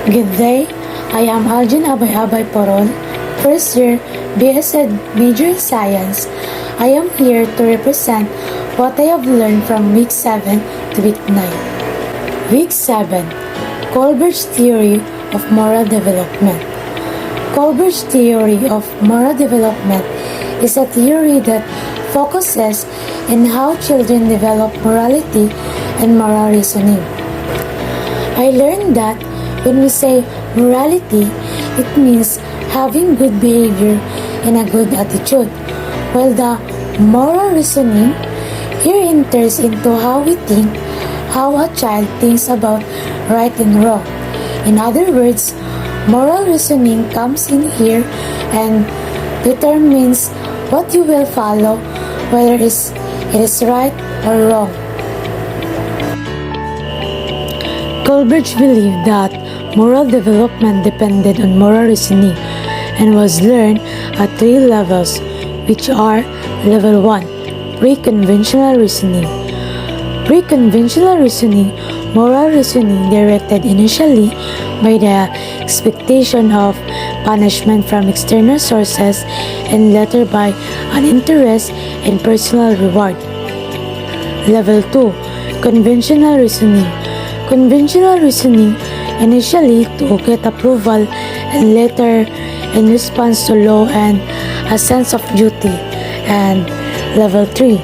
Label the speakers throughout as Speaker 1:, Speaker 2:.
Speaker 1: Good day, I am Aljan Abay Porol, first year BSed major in Science. I am here to represent what I have learned from week 7 to week 9. Week 7, Colbert's Theory of Moral Development. Colbert's theory of moral development is a theory that focuses on how children develop morality and moral reasoning. I learned that when we say morality, it means having good behavior and a good attitude, while the moral reasoning here enters into how we think, how a child thinks about right and wrong. In other words, moral reasoning comes in here and determines what you will follow, whether it is right or wrong. Colbert believed that moral development depended on moral reasoning and was learned at 3 levels, which are Level 1, Pre-conventional reasoning. Pre-conventional reasoning, moral reasoning directed initially by the expectation of punishment from external sources and later by an interest in personal reward. Level 2, Conventional reasoning. Conventional reasoning initially to get approval and later in response to law and a sense of duty. And Level 3,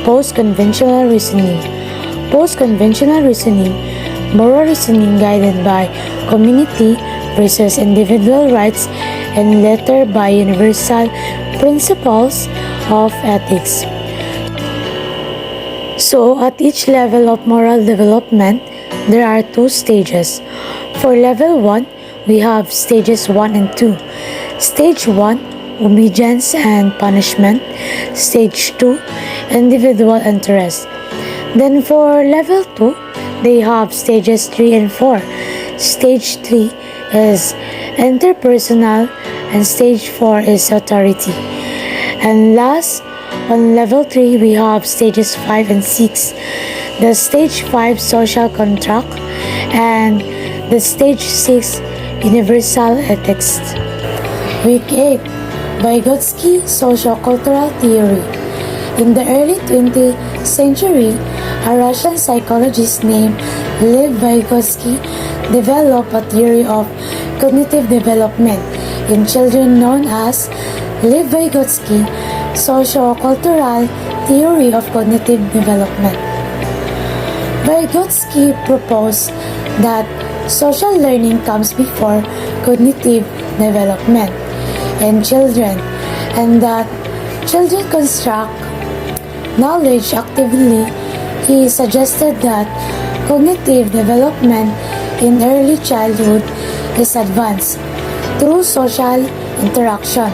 Speaker 1: Post-conventional reasoning. Post-conventional reasoning, moral reasoning guided by community versus individual rights and later by universal principles of ethics. So, at each level of moral development, there are 2 stages. For level 1, we have stages 1 and 2. Stage 1, obedience and punishment. Stage 2, individual interest. Then for level 2, they have stages 3 and 4. Stage 3 is interpersonal and stage 4 is authority. And last, on level 3, we have stages 5 and 6. The stage 5 social contract and the stage 6 universal ethics. Week 8, Vygotsky Socio-Cultural Theory. In the early 20th century, a Russian psychologist named Lev Vygotsky developed a theory of cognitive development in children known as Lev Vygotsky Socio-Cultural Theory of Cognitive Development. Vygotsky proposed that social learning comes before cognitive development in children and that children construct knowledge actively. He suggested that cognitive development in early childhood is advanced through social interaction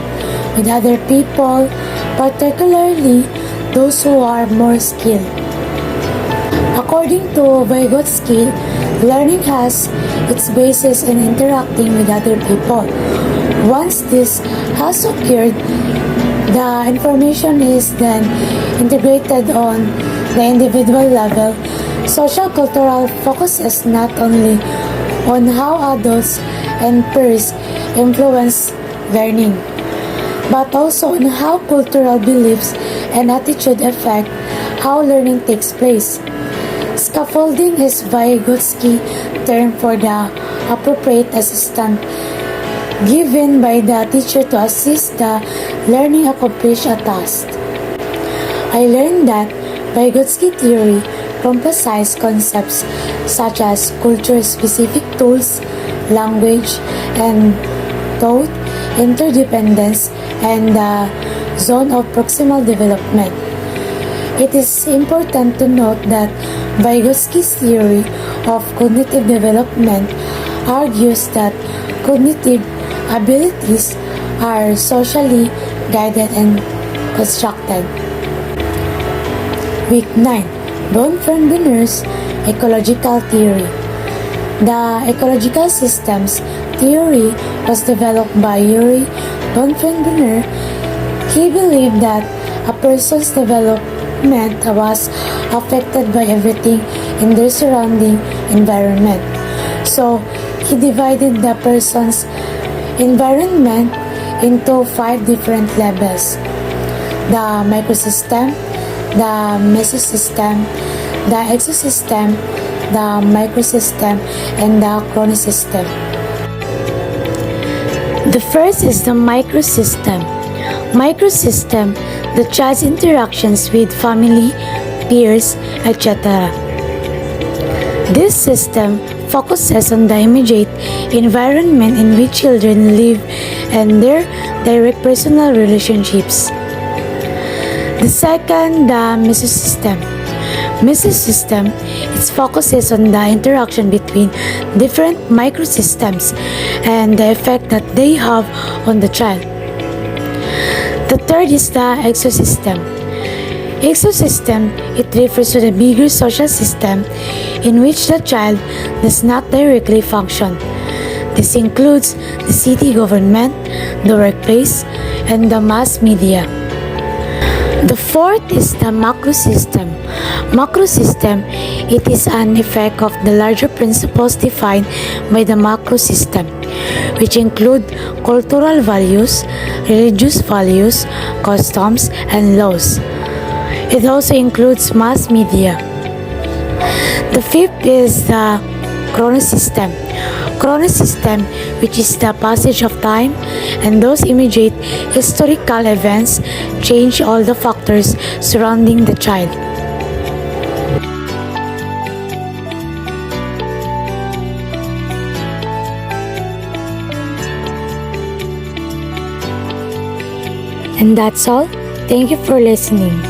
Speaker 1: with other people, particularly those who are more skilled. According to Vygotsky, learning has its basis in interacting with other people. Once this has occurred, the information is then integrated on the individual level. Social cultural focuses not only on how adults and peers influence learning, but also on how cultural beliefs and attitude affect how learning takes place. Scaffolding is Vygotsky term for the appropriate assistance given by the teacher to assist the learning accomplish a task. I learned that Vygotsky theory emphasizes concepts such as culture-specific tools, language, and thought, interdependence, and the zone of proximal development. It is important to note that Vygotsky's theory of cognitive development argues that cognitive abilities are socially guided and constructed. Week 9, Bronfenbrenner's Ecological Theory. The ecological systems theory was developed by Yuri Bronfenbrenner. He believed that a person's development was affected by everything in their surrounding environment. So, he divided the person's environment into 5 different levels: the microsystem, the mesosystem, the exosystem, the microsystem, and the chronosystem. The first is the microsystem. Microsystem, the child's interactions with family, peers, etc. This system focuses on the immediate environment in which children live and their direct personal relationships. The second, the mesosystem. Mesosystem, its focuses on the interaction between different microsystems and the effect that they have on the child. The third is the exosystem. Exosystem, it refers to the bigger social system in which the child does not directly function. This includes the city government, the workplace, and the mass media. The fourth is the macrosystem. Macrosystem, it is an effect of the larger principles defined by the macrosystem, which include cultural values, religious values, customs, and laws. It also includes mass media. The fifth is the chronosystem. Chronosystem, which is the passage of time, and those immediate historical events change all the factors surrounding the child. And that's all. Thank you for listening.